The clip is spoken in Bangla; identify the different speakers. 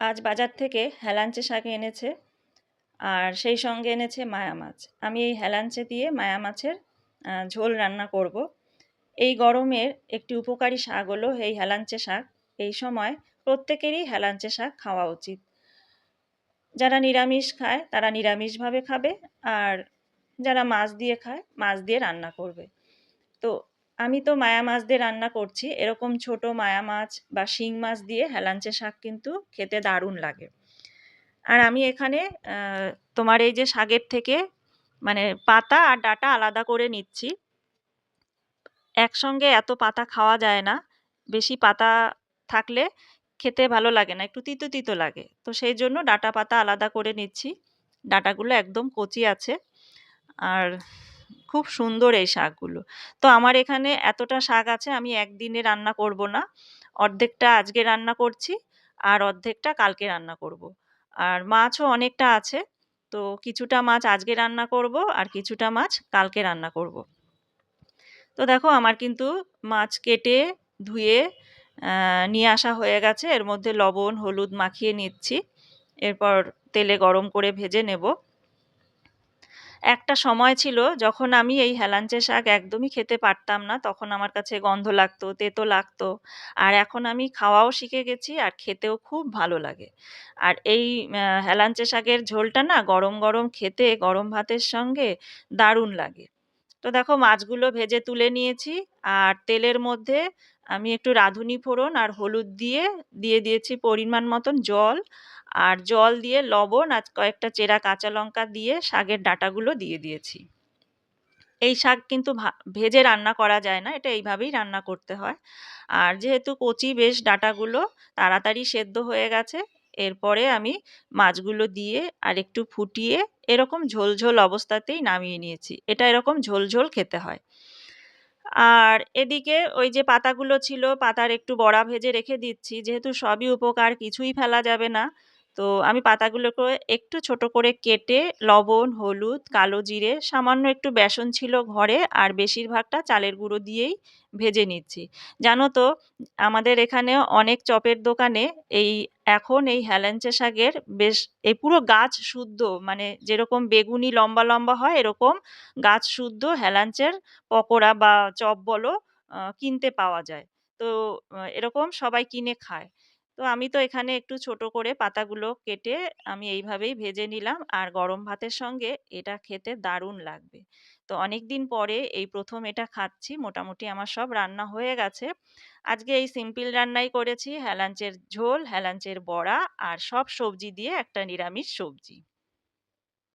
Speaker 1: আজ বাজার থেকে হেলাঞ্চে শাক এনেছে আর সেই সঙ্গে এনেছে মায়া মাছ। আমি এই হেলাঞ্চে দিয়ে মায়া মাছের ঝোল রান্না করব। এই গরমের একটি উপকারী শাক হলো এই হেলাঞ্চে শাক। এই সময় প্রত্যেকেরই হেলাঞ্চে শাক খাওয়া উচিত। যারা নিরামিষ খায় তারা নিরামিষভাবে খাবে, আর যারা মাছ দিয়ে খায় মাছ দিয়ে রান্না করবে। তো আমি তো মায়া মাছ দিয়ে রান্না করছি। এরকম ছোট মায়া মাছ বা শিং মাছ দিয়ে হেলাঞ্চে শাক কিন্তু খেতে দারুণ লাগে। আর আমি এখানে তোমার এই যে শাকের থেকে মানে পাতা আর ডাঁটা আলাদা করে নিচ্ছি। একসঙ্গে এত পাতা খাওয়া যায় না। বেশি পাতা থাকলে খেতে ভালো লাগে না, একটু তিতো তিতো লাগে। তো সেই জন্য ডাঁটা পাতা আলাদা করে নিচ্ছি। ডাঁটাগুলো একদম কচি আছে। আর খুব সুন্দর এই শাকগুলো। তো আমার এখানে এতটা শাক আছে, আমি একদিনে রান্না করব না। অর্ধেকটা আজকে রান্না করছি আর অর্ধেকটা কালকে রান্না করব। আর মাছও অনেকটা আছে। তো কিছুটা মাছ আজকে রান্না করব আর কিছুটা মাছ কালকে রান্না করব। তো দেখো আমার কিন্তু মাছ কেটে ধুয়ে নিয়ে আসা হয়ে গেছে। এর মধ্যে লবণ হলুদ মাখিয়ে নিচ্ছি। এরপর তেলে গরম করে ভেজে নেব। একটা সময় ছিল যখন আমি এই হেলাঞ্চে শাক একদমই খেতে পারতাম না। তখন আমার কাছে গন্ধ লাগতো, তেতো লাগতো। আর এখন আমি খাওয়াও শিখে গেছি আর খেতেও খুব ভালো লাগে। আর এই হেলাঞ্চে শাকের ঝোলটা না গরম গরম খেতে গরম ভাতের সঙ্গে দারুণ লাগে। তো দেখো মাছগুলো ভেজে তুলে নিয়েছি। আর তেলের মধ্যে আমি একটু রাঁধুনি ফোড়ন আর হলুদ দিয়ে দিয়ে দিয়েছি পরিমাণ মতন জল। আর জল দিয়ে লবণ আর কয়েকটা চেরা কাঁচা লঙ্কা দিয়ে শাকের ডাঁটাগুলো দিয়ে দিয়েছি। এই শাক কিন্তু ভেজে রান্না করা যায় না, এটা এইভাবেই রান্না করতে হয়। আর যেহেতু কচি বেশ ডাঁটাগুলো তাড়াতাড়ি সেদ্ধ হয়ে গেছে, এরপরে আমি মাছগুলো দিয়ে আর একটু ফুটিয়ে এরকম ঝোল ঝোল অবস্থাতেই নামিয়ে নিয়েছি। এটা এরকম ঝোল ঝোল খেতে হয়। আর এদিকে ওই যে পাতাগুলো ছিল, পাতার একটু বড়া ভেজে রেখে দিচ্ছি। যেহেতু সবই উপকার, কিছুই ফেলা যাবে না। তো আমি পাতাগুলোকে একটু ছোট করে কেটে লবণ হলুদ কালো জিরে সামান্য একটু বেসন ছিল ঘরে আর বেশিরভাগটা চালের গুঁড়ো দিয়েই ভেজে নিচ্ছি। জানো তো আমাদের এখানে অনেক চপের দোকানে এই এখন এই হেলেঞ্চে শাকের বেশ এই পুরো গাছ শুদ্ধ, মানে যেরকম বেগুনি লম্বা লম্বা হয় এরকম গাছ শুদ্ধ হেলাঞ্চের পকোড়া বা চপ বলো কিনতে পাওয়া যায়। তো এরকম সবাই কিনে খায়। তো আমি তো এখানে একটু ছোট করে পাতাগুলো কেটে আমি এইভাবেই ভেজে নিলাম আর গরম ভাতের সঙ্গে এটা খেতে দারুণ লাগবে। তো অনেকদিন পরে এই প্রথম এটা খাচ্ছি। মোটামুটি আমার সব রান্না হয়ে গেছে। আজকে এই সিম্পল রান্নাই করেছি, হেলাঞ্চের ঝোল হেলাঞ্চের বড়া আর সব সবজি দিয়ে একটা নিরামিষ সবজি।